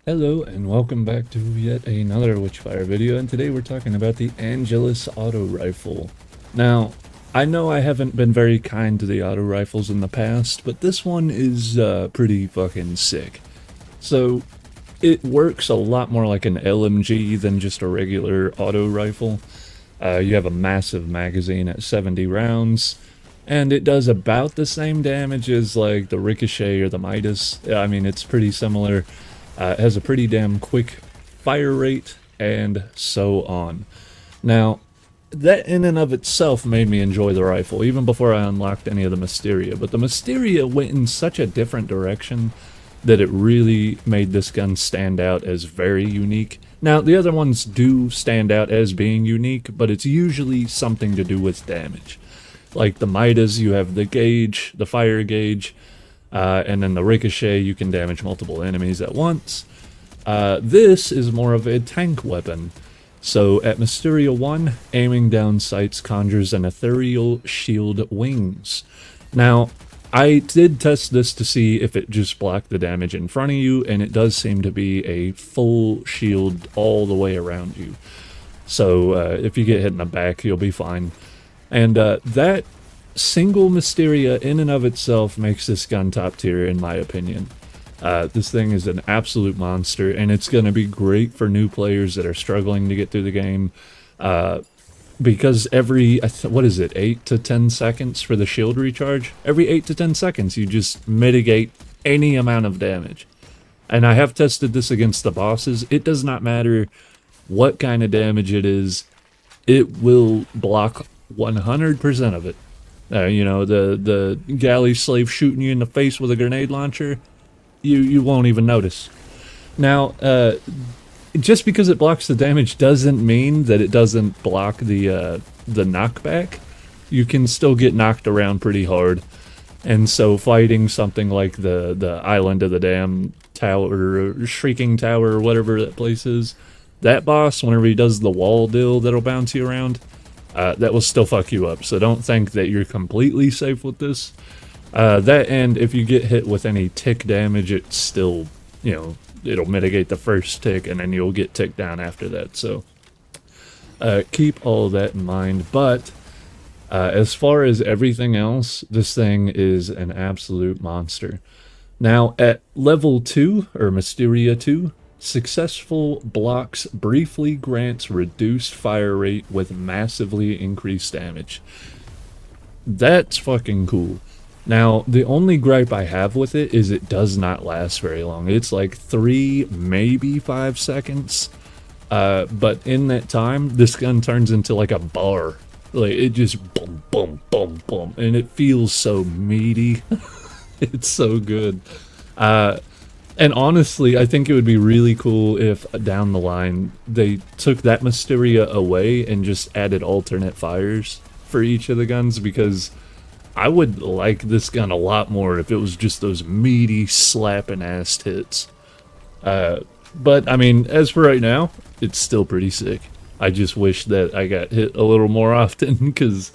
Hello and welcome back to yet another WitchFire video, and today we're talking about the Angelus auto rifle. Now, I know I haven't been very kind to the auto rifles in the past, but this one is pretty fucking sick. So, it works a lot more like an LMG than just a regular auto rifle. You have a massive magazine at 70 rounds, and it does about the same damage as like the Ricochet or the Midas. I mean, it's pretty similar. It has a pretty damn quick fire rate, and so on. Now, that in and of itself made me enjoy the rifle, even before I unlocked any of the Mysteria. But the Mysteria went in such a different direction that it really made this gun stand out as very unique. Now, the other ones do stand out as being unique, but it's usually something to do with damage. Like the Midas, you have the gauge, the fire gauge, and then the Ricochet, you can damage multiple enemies at once. This is more of a tank weapon. So at Mysteria 1, aiming down sights conjures an ethereal shield wings. Now, I did test this to see if it just blocked the damage in front of you, and it does seem to be a full shield all the way around you. So if you get hit in the back, you'll be fine. And that single Mysteria in and of itself makes this gun top tier in my opinion. This thing is an absolute monster, and it's going to be great for new players that are struggling to get through the game, because every, what is it, 8 to 10 seconds for the shield recharge? Every 8 to 10 seconds you just mitigate any amount of damage. And I have tested this against the bosses. It does not matter what kind of damage it is, it will block 100% of it. You know, the galley slave shooting you in the face with a grenade launcher, you won't even notice. Now, just because it blocks the damage doesn't mean that it doesn't block the knockback. You can still get knocked around pretty hard, and so fighting something like the Island of the Damned Tower, or Shrieking Tower, or whatever that place is, that boss, whenever he does the wall deal that'll bounce you around, that will still fuck you up. So don't think that you're completely safe with this. That, and if you get hit with any tick damage, it's still, you know, it'll mitigate the first tick, and then you'll get ticked down after that. So keep all of that in mind. But as far as everything else, this thing is an absolute monster. Now, at level 2, or Mysteria 2, successful blocks briefly grants reduced fire rate with massively increased damage. That's fucking cool. Now, the only gripe I have with it is it does not last very long. It's like 3, maybe 5 seconds. But in that time, this gun turns into like a bar. Like, it just boom, boom, boom, boom. And it feels so meaty. It's so good. And honestly, I think it would be really cool if down the line they took that Mysteria away and just added alternate fires for each of the guns, because I would like this gun a lot more if it was just those meaty, slapping ass hits. But I mean, as for right now, it's still pretty sick. I just wish that I got hit a little more often, because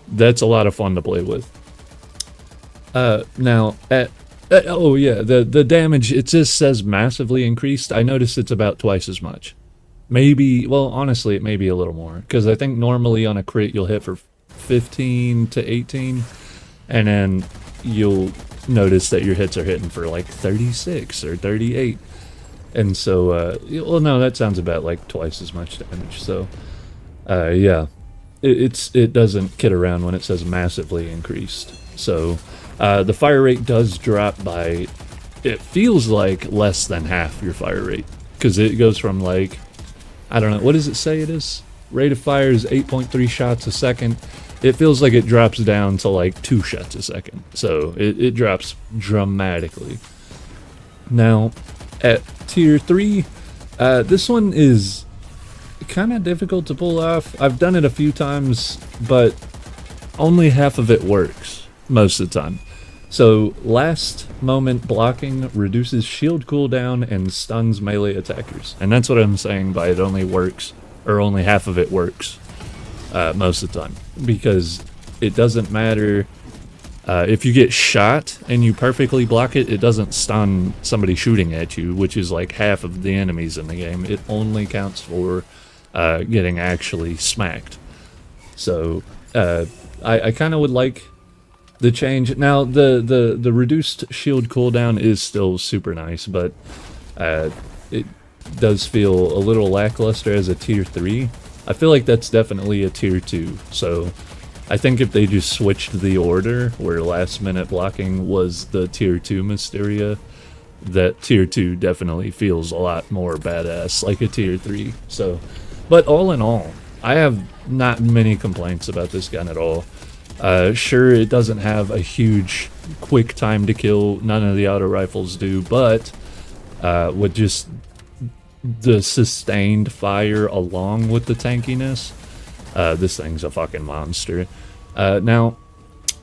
that's a lot of fun to play with. Now, oh yeah, the damage, it just says massively increased. I noticed it's about twice as much. Maybe, well, honestly, it may be a little more, because I think normally on a crit you'll hit for 15 to 18, and then you'll notice that your hits are hitting for like 36 or 38. And so, well, no, that sounds about like twice as much damage. So, yeah, it doesn't kid around when it says massively increased. So, the fire rate does drop by, it feels like less than half your fire rate, because it goes from like, I don't know, what does it say it is? Rate of fire is 8.3 shots a second. It feels like it drops down to like 2 shots a second. So it drops dramatically. Now, at tier 3, this one is kind of difficult to pull off. I've done it a few times, but only half of it works most of the time. So, last moment blocking reduces shield cooldown and stuns melee attackers. And that's what I'm saying by it only works, or only half of it works most of the time. Because it doesn't matter If you get shot and you perfectly block it, it doesn't stun somebody shooting at you, which is like half of the enemies in the game. It only counts for getting actually smacked. So I kind of would like the change. Now the reduced shield cooldown is still super nice, but it does feel a little lackluster as a tier 3. I feel like that's definitely a tier 2. So I think if they just switched the order, where last minute blocking was the tier 2 Mysteria, that tier 2 definitely feels a lot more badass, like a tier 3. So, but all in all, I have not many complaints about this gun at all. Sure, it doesn't have a huge quick time to kill, none of the auto rifles do, but with just the sustained fire along with the tankiness, this thing's a fucking monster. Now,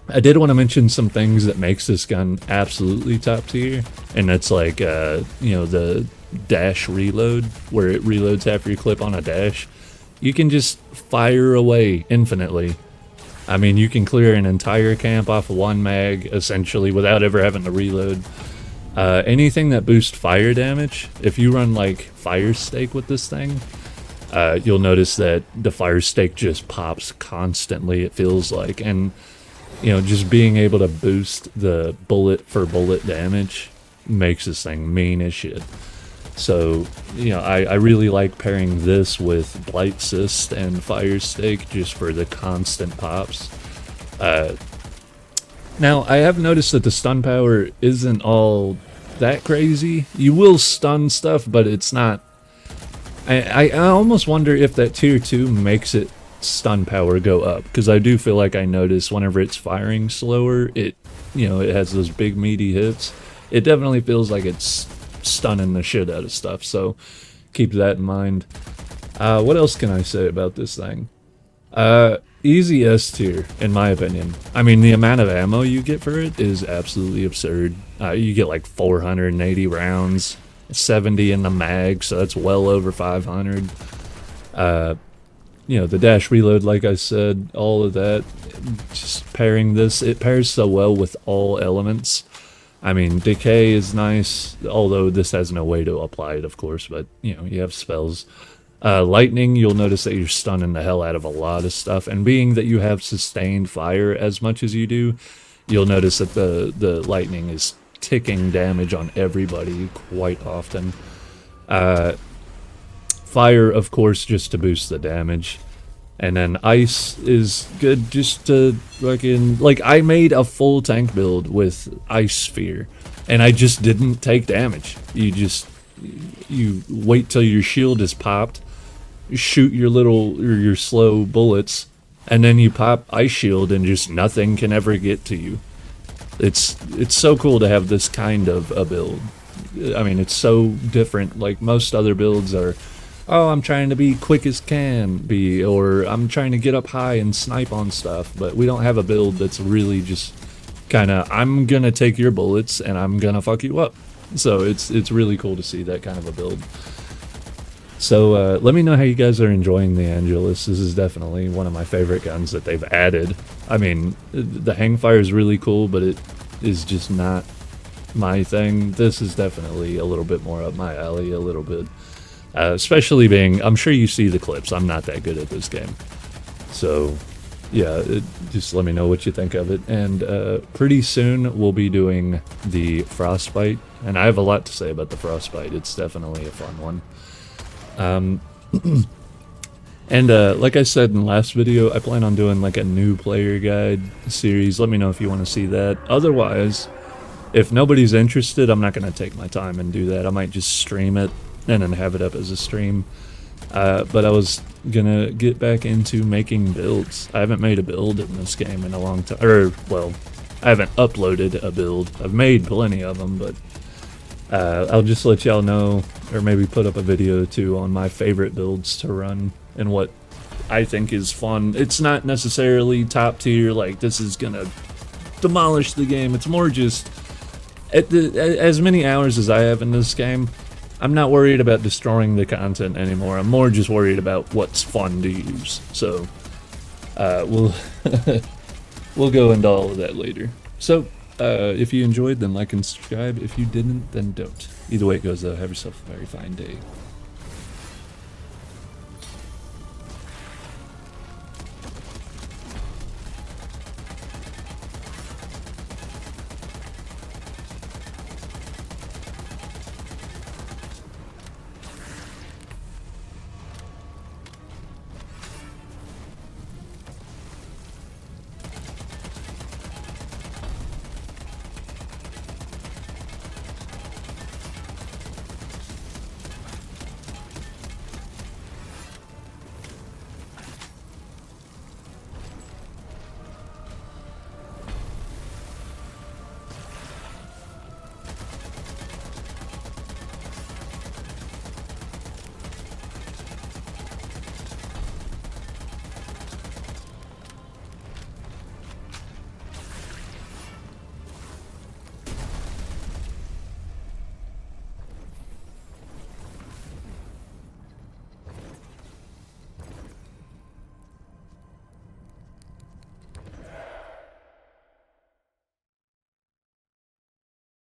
I did want to mention some things that makes this gun absolutely top tier, and that's like, you know, the dash reload, where it reloads after you clip on a dash. You can just fire away infinitely. I mean, you can clear an entire camp off of one mag, essentially, without ever having to reload. Anything that boosts fire damage, if you run like Fire Stake with this thing, you'll notice that the Fire Stake just pops constantly, it feels like. And, you know, just being able to boost the bullet for bullet damage makes this thing mean as shit. So, you know, I really like pairing this with Blight Cyst and Fire Stake just for the constant pops. Now, I have noticed that the stun power isn't all that crazy. You will stun stuff, but it's not... I almost wonder if that tier 2 makes it stun power go up, because I do feel like I notice whenever it's firing slower, it, you know, it has those big meaty hits. It definitely feels like it's stunning the shit out of stuff, so keep that in mind. What else can I say about this thing? Easy S tier, in my opinion. I mean, the amount of ammo you get for it is absolutely absurd. You get like 480 rounds, 70 in the mag, so that's well over 500. You know, the dash reload, like I said, all of that. Just pairing this, it pairs so well with all elements. I mean, decay is nice, although this has no way to apply it, of course, but, you know, you have spells. Lightning, you'll notice that you're stunning the hell out of a lot of stuff, and being that you have sustained fire as much as you do, you'll notice that the lightning is ticking damage on everybody quite often. Fire, of course, just to boost the damage. And then ice is good just to fucking... Like, I made a full tank build with Ice Sphere, and I just didn't take damage. You wait till your shield is popped, shoot your slow bullets, and then you pop Ice Shield and just nothing can ever get to you. It's so cool to have this kind of a build. I mean, it's so different. Like, most other builds are... Oh, I'm trying to be quick as can be, or I'm trying to get up high and snipe on stuff, but we don't have a build that's really just kind of, I'm gonna take your bullets and I'm gonna fuck you up. So it's really cool to see that kind of a build. So let me know how you guys are enjoying the Angelus. This is definitely one of my favorite guns that they've added. I mean, the hangfire is really cool, but it is just not my thing. This is definitely a little bit more up my alley, a little bit. Especially being, I'm sure you see the clips, I'm not that good at this game. So, yeah, just let me know what you think of it. And pretty soon we'll be doing the Frostbite. And I have a lot to say about the Frostbite. It's definitely a fun one. And like I said in the last video, I plan on doing like a new player guide series. Let me know if you want to see that. Otherwise, if nobody's interested, I'm not going to take my time and do that. I might just stream it and then have it up as a stream. But I was gonna get back into making builds. I haven't made a build in this game in a long time. Or, well, I haven't uploaded a build. I've made plenty of them, but I'll just let y'all know, or maybe put up a video or two on my favorite builds to run and what I think is fun. It's not necessarily top tier, like this is gonna demolish the game. It's more just, as many hours as I have in this game, I'm not worried about destroying the content anymore. I'm more just worried about what's fun to use. So, we'll we'll go into all of that later. So, if you enjoyed, then like and subscribe. If you didn't, then don't. Either way it goes, though, have yourself a very fine day.